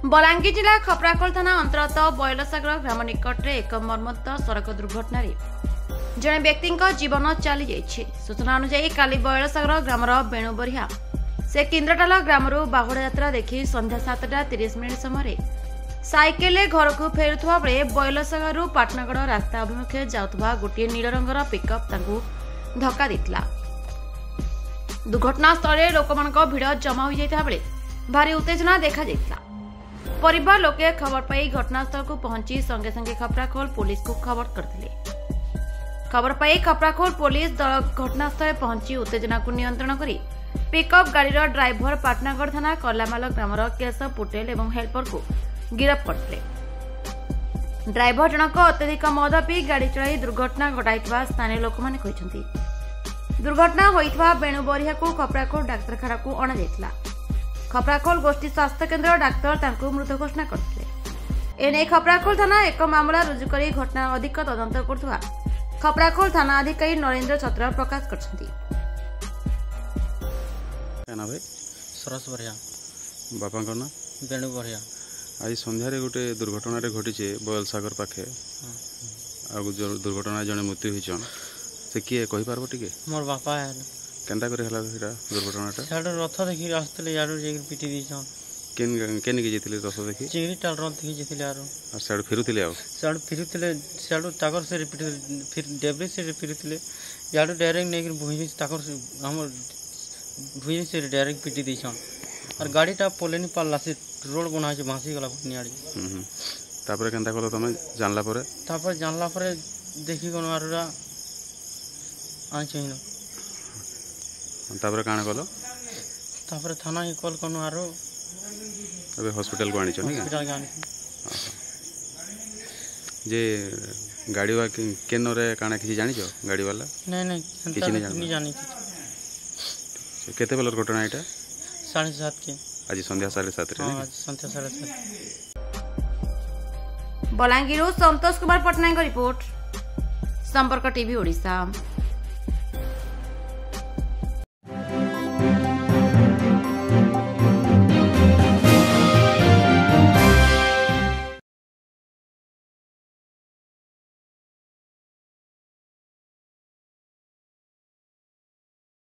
बलांगीर जिला खपराखोल थाना अंतर्गत बयलसागर ग्राम निकट एक मर्मत सड़क दुर्घटना जड़े व्यक्ति जीवन चली जाइए। सूचना अनुसार काली बयलसागर ग्रामर बेणुबरिया से किंद्रटाल ग्राम बाहुड़ा यात्रा देखी संध्या 7:30 समय साइकेल घर को फेरुवा बेले बयलसागर पाटनागढ़ रास्ता अभिमुखे जाउथबा गोटे नील रंगर पिकअप धक्का देता। दुर्घटना स्थल लोक भिड़ जमा हो जाता बेले भारी उत्तेजना देखा जाता। परिवार लोके खबर पाई घटनास्थल को पहुंची संगे संगे खपराखोल पुलिस को खबर करथिले। खबर पाई खपराखोल पुलिस दल घटनास्थल पहुंची उत्तेजना को नियंत्रण करी पिकअप गाड़ीर ड्राइवर पाटनागढ़ थाना कलामाल ग्रामर केशव पटेल और हेल्पर को गिरफ्त करथिले। ड्राइवर जनक अत्यधिक मद पी गाड़ी चलाई दुर्घटना घटाइथिबा स्थानीय लोक माने कहिसंती। दुर्घटना होइथिबा बेणुबरिया को खपराखोल डाक्तरखाना को अणा जायतिला। खपराखोल गोष्ठी स्वास्थ्य केन्द्र डाक्तर तांको मृत घोषणा करथिले। एने खपराखोल थाना एक मामला रुजु करी घटना अधिक तदंत करथुवा खपराखोल थाना अधिकारी नरेंद्र छत्र प्रकाश करछंती। केना भाई सरस बरिया बापा को ना बेणु बरिया आज संध्या रे गोटे दुर्घटना रे घटिचे बयलसागर पाखे आ दुर्घटना जने मृत्यु होइछन से किए कहि पारबो टिके मोर बापा है केनता करे हला हिरा दुर्घटनाटा साडो रथ देखि आस्तले याडो जे पिटी दिछन केन के जेतिले रथ देखि चिंगरी टाल रथ देखि जेतिले आ साडो फिरुतिले आ साडो टाकर से रिपीट फिर डेब्री से फिरुतिले याडो डायरेक्ट नेक भुई टाकर से हमर भुई से डायरेक्ट पिटी दिछन और गाड़ीटा पोलेनी पाला से रोड बना छै भासी गला नियाडी तापर केनता कलो तमे जानला परे देखि कोन आरुरा आछिन तापर काना कलो तापर थाना के कॉल कनो आरो अबे हॉस्पिटल को आनी छ नहीं हॉस्पिटल आनी जे गाड़ी वा केनो रे काना किछि जानि छ गाड़ी वाला नहीं किछि नहीं जानि केते बेलर घटना एटा 7:30 के आज संध्या 7:30 रे आज संध्या 7:30 बलांगीर संतोष कुमार पटनायक रिपोर्ट संपर्क टीवी ओडिशा।